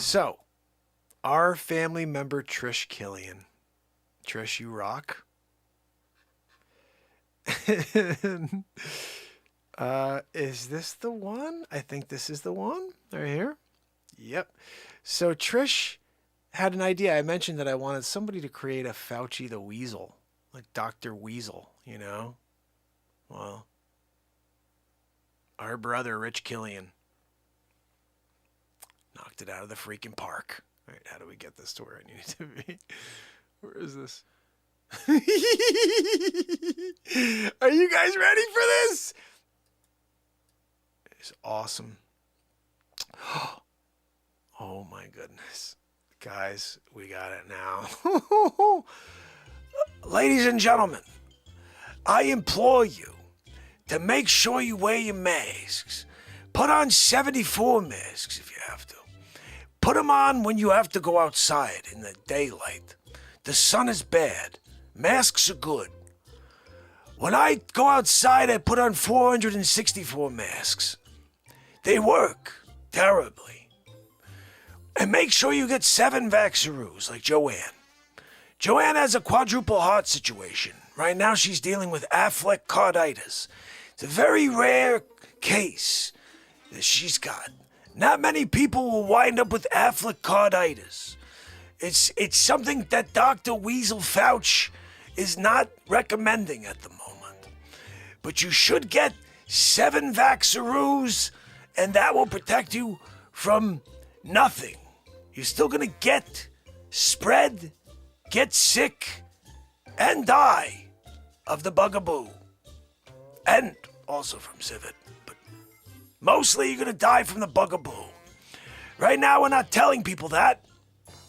So, our family member Trish Killian. Trish, you rock. Is this the one? I think this is the one. Right here. Yep. So Trish had an idea. I mentioned that I wanted somebody to create a Fauci the Weasel, like Dr. Weasel, you know? Well, our brother, Rich Killian, knocked it out of the freaking park. All right, how do we get this to where I need it to be? Where is this? Are you guys ready for this? It's awesome. Oh my goodness. Guys, we got it now. Ladies and gentlemen, I implore you to make sure you wear your masks. Put on 74 masks if you have to. Put them on when you have to go outside in the daylight. The sun is bad. Masks are good. When I go outside, I put on 464 masks. They work terribly. And make sure you get 7 Vaxaroos like Joanne. Joanne has a quadruple heart situation. Right now she's dealing with Affleck carditis. It's a very rare case that she's got. Not many people will wind up with Affleck carditis. It's something that Dr. Weasel Fauci is not recommending at the moment. But you should get 7 Vaxaroos, and that will protect you from nothing. You're still going to get spread, get sick, and die of the bugaboo. And also from civet. But mostly you're going to die from the bugaboo. Right now we're not telling people that.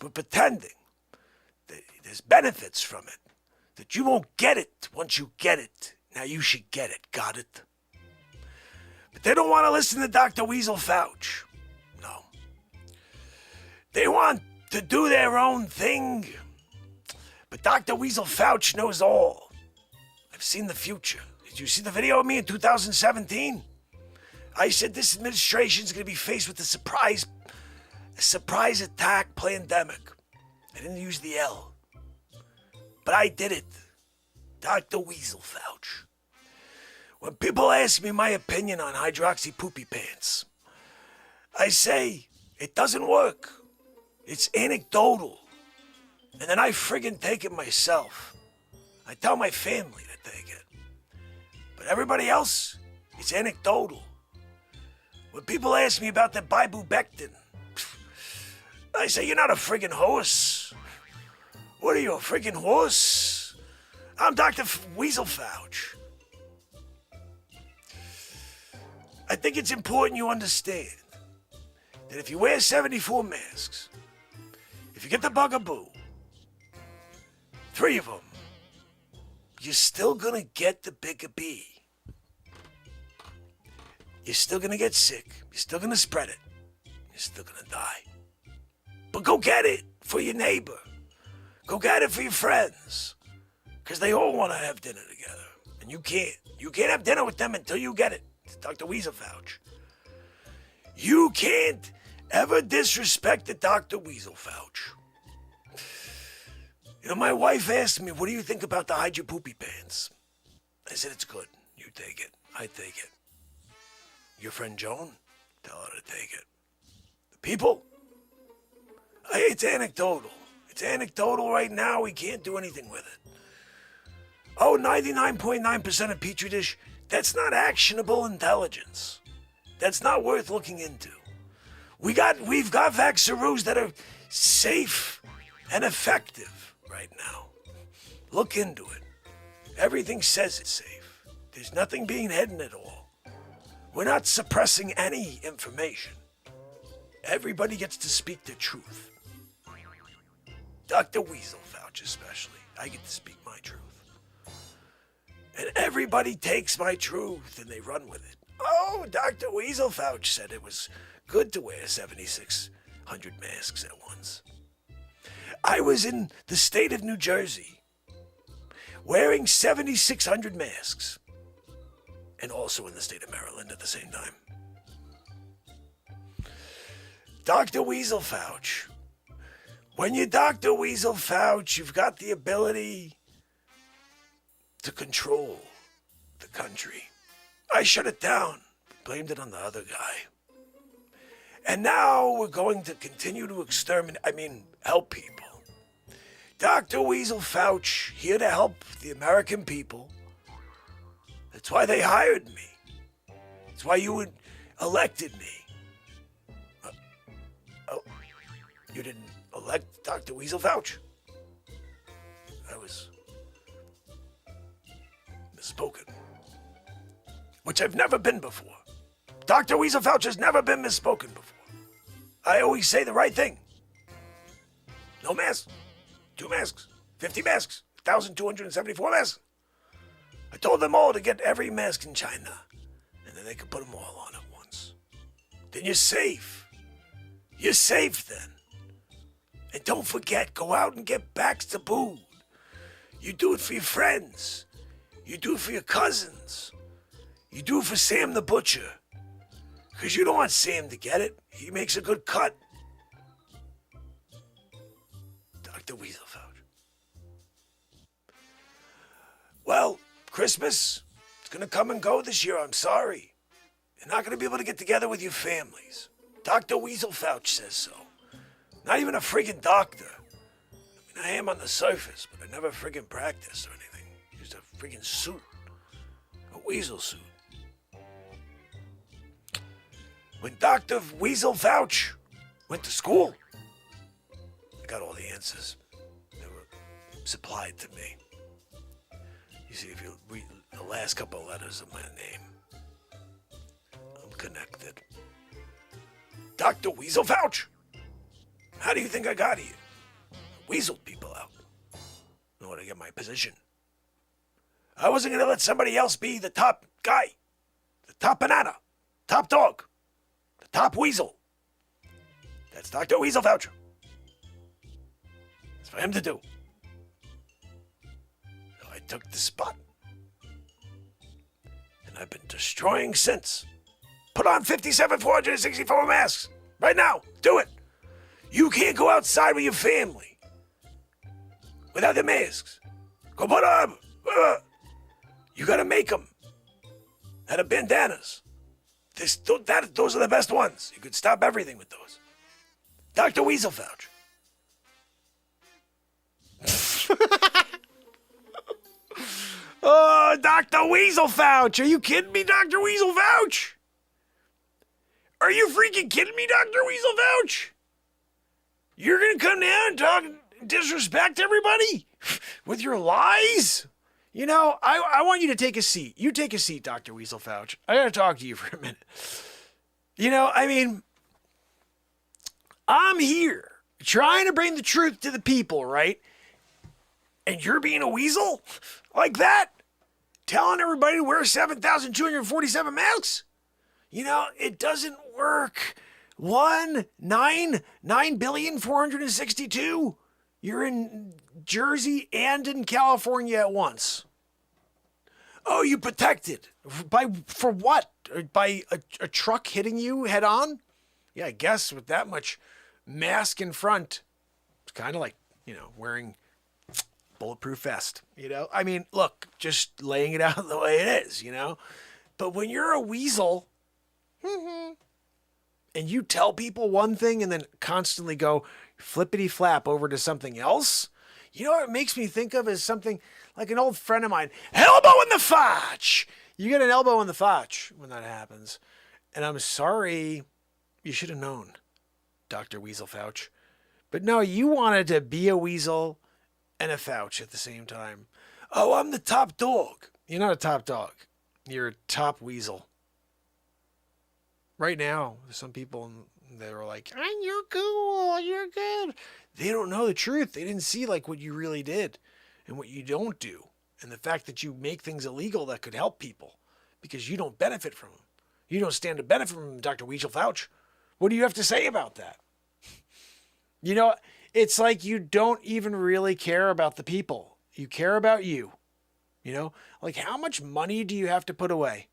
We're pretending that there's benefits from it. That you won't get it once you get it. Now you should get it. Got it? But they don't want to listen to Dr. Weasel Fauci. No. They want to do their own thing. But Dr. Weasel Fauci knows all. I've seen the future. Did you see the video of me in 2017? I said this administration's going to be faced with a surprise attack pandemic. I didn't use the L. But I did it. Dr. Weasel Fauci. When people ask me my opinion on hydroxy poopy pants, I say it doesn't work. It's anecdotal. And then I friggin' take it myself. I tell my family to take it. But everybody else, it's anecdotal. When people ask me about the Bibubectin, I say, you're not a friggin' horse. What are you, a friggin' horse? I'm Dr. Weasel Fauci. I think it's important you understand that if you wear 74 masks, if you get the bugaboo, 3 of them, you're still gonna get the bigger bee. You're still gonna get sick. You're still gonna spread it. You're still gonna die. But go get it for your neighbor. Go get it for your friends. Because they all want to have dinner together. And you can't. You can't have dinner with them until you get it. It's Dr. Weasel Fauci. You can't ever disrespect the Dr. Weasel Fauci. You know, my wife asked me, what do you think about the hide your poopy pants? I said, it's good. You take it. I take it. Your friend Joan? Tell her to take it. The people? It's anecdotal. It's anecdotal right now. We can't do anything with it. Oh, 99.9% of Petri dish, that's not actionable intelligence. That's not worth looking into. We've got Vaxaroos that are safe and effective right now. Look into it. Everything says it's safe. There's nothing being hidden at all. We're not suppressing any information. Everybody gets to speak the truth. Dr. Weasel Fauci especially. I get to speak my truth. And everybody takes my truth and they run with it. Oh, Dr. Weasel Fauci said it was good to wear 7,600 masks at once. I was in the state of New Jersey wearing 7,600 masks. And also in the state of Maryland at the same time. Dr. Weasel Fauci. When you're Dr. Weasel Fauci, you've got the ability to control the country. I shut it down, blamed it on the other guy. And now we're going to continue to help people. Dr. Weasel Fauci, here to help the American people. That's why they hired me. That's why you elected me. You didn't elect Dr. Weasel Fauci. I was misspoken. Which I've never been before. Dr. Weasel Fauci has never been misspoken before. I always say the right thing. No masks. 2 masks. 50 masks. 1,274 masks. I told them all to get every mask in China. And then they could put them all on at once. Then you're safe. You're safe then. And don't forget, go out and get bags to food. You do it for your friends. You do it for your cousins. You do it for Sam the Butcher. Because you don't want Sam to get it. He makes a good cut. Dr. Weasel Fauci. Well, Christmas, it's going to come and go this year. I'm sorry. You're not going to be able to get together with your families. Dr. Weasel Fauci says so. Not even a friggin' doctor. I am on the surface, but I never friggin' practiced or anything. Used a friggin' suit. A weasel suit. When Dr. Weasel Fauci went to school, I got all the answers. They were supplied to me. You see, if you read the last couple of letters of my name, I'm connected. Dr. Weasel Fauci! How do you think I got here? I weaseled people out in order to get my position. I wasn't going to let somebody else be the top guy, the top banana, top dog, the top weasel. That's Dr. Weasel Fauci. It's for him to do. So I took the spot. And I've been destroying since. Put on 57,464 masks. Right now. Do it. You can't go outside with your family without the masks. Go put on. You gotta make them out of bandanas. Those are the best ones. You could stop everything with those. Dr. Weasel Fauci. Oh, Dr. Weasel Fauci. Are you kidding me, Dr. Weasel Fauci? Are you freaking kidding me, Dr. Weasel Fauci? You're going to come down and talk disrespect everybody with your lies? You know, I want you to take a seat. You take a seat, Dr. Weasel Fauci. I got to talk to you for a minute. You know, I mean, I'm here trying to bring the truth to the people, right? And you're being a weasel like that? Telling everybody to wear 7,247 masks? You know, it doesn't work. 9,462. You're in Jersey and in California at once. Oh, you protected. For what? By a truck hitting you head on? Yeah, I guess with that much mask in front, it's kind of like, you know, wearing bulletproof vest, you know? I mean, look, just laying it out the way it is, you know? But when you're a weasel, and you tell people one thing and then constantly go flippity flap over to something else, you know what it makes me think of is something like an old friend of mine, elbow in the fotch. You get an elbow in the fotch when that happens. And I'm sorry, you should have known, Dr. Weasel Fauci. But no, you wanted to be a weasel and a Fauci at the same time. Oh, I'm the top dog. You're not a top dog. You're a top weasel. Right now, there's some people that are like, oh, you're cool, you're good. They don't know the truth. They didn't see like what you really did and what you don't do. And the fact that you make things illegal that could help people because you don't benefit from them. You don't stand to benefit from them, Dr. Weasel Fauci. What do you have to say about that? You know, it's like you don't even really care about the people. You care about you. You know, like how much money do you have to put away?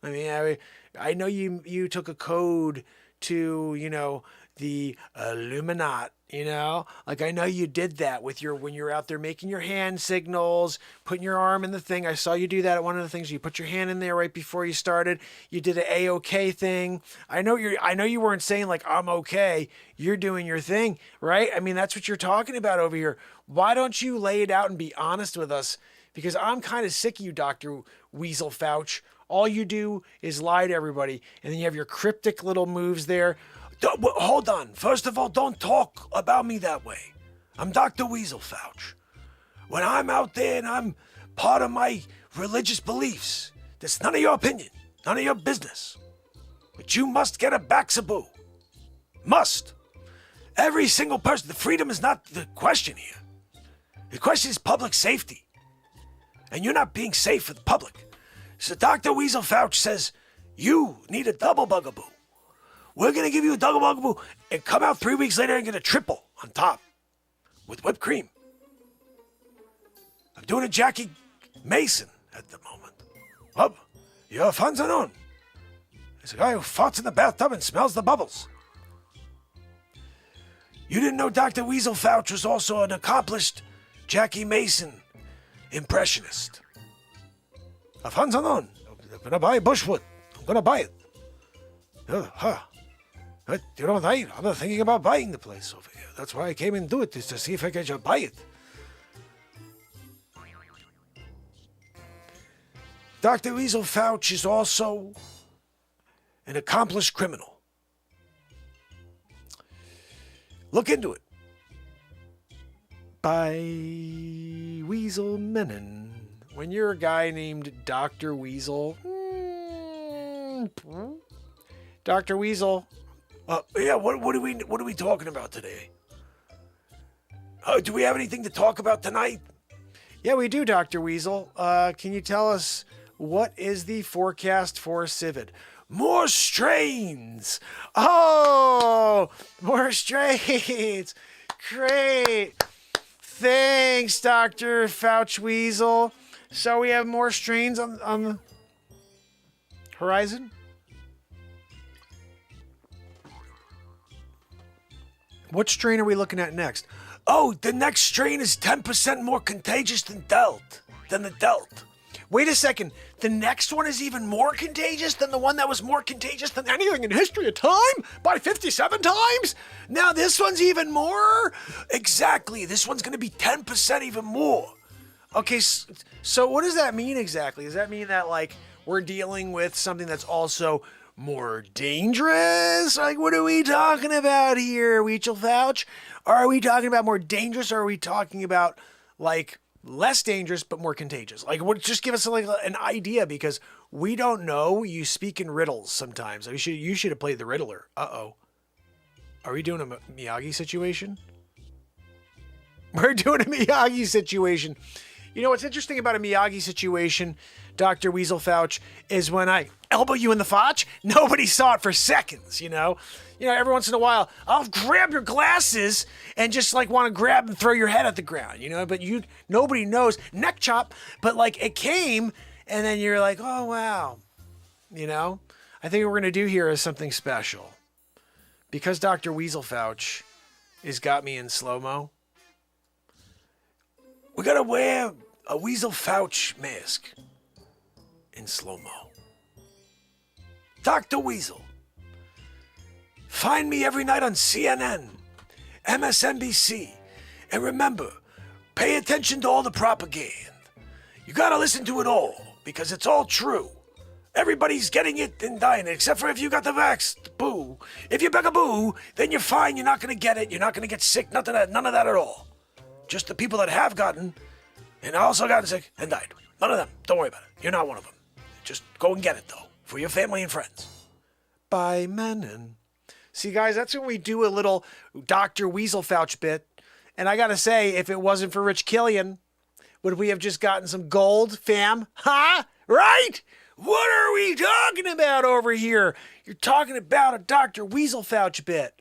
I mean, I know you took a code to, you know, the Illuminati, you know? Like, I know you did that with when you're out there making your hand signals, putting your arm in the thing. I saw you do that at one of the things. You put your hand in there right before you started. You did an A-OK thing. I know you weren't saying like, I'm okay. You're doing your thing, right? I mean, that's what you're talking about over here. Why don't you lay it out and be honest with us? Because I'm kind of sick of you, Dr. Weasel Fauci. All you do is lie to everybody. And then you have your cryptic little moves there. Hold on. First of all, don't talk about me that way. I'm Dr. Weasel Fauci. When I'm out there and I'm part of my religious beliefs, that's none of your opinion, none of your business. But you must get a Baxaboo. Must. Every single person. The freedom is not the question here. The question is public safety. And you're not being safe for the public. So Dr. Weasel Fauci says, you need a double bugaboo. We're going to give you a double bugaboo and come out 3 weeks later and get a triple on top with whipped cream. I'm doing a Jackie Mason at the moment. Oh, you're fun to know. There's a guy who farts in the bathtub and smells the bubbles. You didn't know Dr. Weasel Fauci was also an accomplished Jackie Mason impressionist. A fun to know. I'm going to buy Bushwood. I'm going to buy it. You know, I'm not thinking about buying the place over here. That's why I came and do it, is to see if I can just buy it. Dr. Weasel Fauci is also an accomplished criminal. Look into it. By Weasel MENNEN. When you're a guy named Dr. Weasel... Dr. Weasel... yeah, what are we talking about today? Do we have anything to talk about tonight? Yeah, we do, Dr. Weasel. Can you tell us what is the forecast for Civid? More strains! Oh, more strains! Great! Thanks, Dr. Fauci Weasel. So we have more strains on the horizon? What strain are we looking at next? Oh, the next strain is 10% more contagious than the Delta. Wait a second. The next one is even more contagious than the one that was more contagious than anything in history of time? By 57 times? Now this one's even more? Exactly. This one's going to be 10% even more. Okay, so what does that mean exactly? Does that mean that, like, we're dealing with something that's also more dangerous? Like, what are we talking about here, Weasel Fauci? Are we talking about more dangerous, or are we talking about, like, less dangerous but more contagious? Like, just give us like an idea, because we don't know. You speak in riddles sometimes. You should have played the Riddler. Uh-oh. Are we doing a Miyagi situation? We're doing a Miyagi situation. You know what's interesting about a Miyagi situation, Dr. Weasel Fauci, is when I elbow you in the fotch, nobody saw it for seconds, you know? You know, every once in a while, I'll grab your glasses and just like want to grab and throw your head at the ground, you know? But nobody knows. Neck chop, but like it came, and then you're like, oh, wow. You know? I think what we're going to do here is something special. Because Dr. Weasel Fauci has got me in slow-mo, we got to wear a Weasel Fauci mask in slow-mo. Dr. Weasel. Find me every night on CNN, MSNBC. And remember, pay attention to all the propaganda. You gotta listen to it all, because it's all true. Everybody's getting it and dying, except for if you got the vax, boo. If you beg a boo, then you're fine. You're not gonna get it. You're not gonna get sick. None of that at all. Just the people that have gotten, and also gotten sick and died. None of them. Don't worry about it. You're not one of them. Just go and get it, though, for your family and friends. By MENNEN. See, guys, that's when we do a little Dr. Weasel Fauci bit. And I gotta say, if it wasn't for Rich Killian, would we have just gotten some gold, fam? Huh? Right? What are we talking about over here? You're talking about a Dr. Weasel Fauci bit.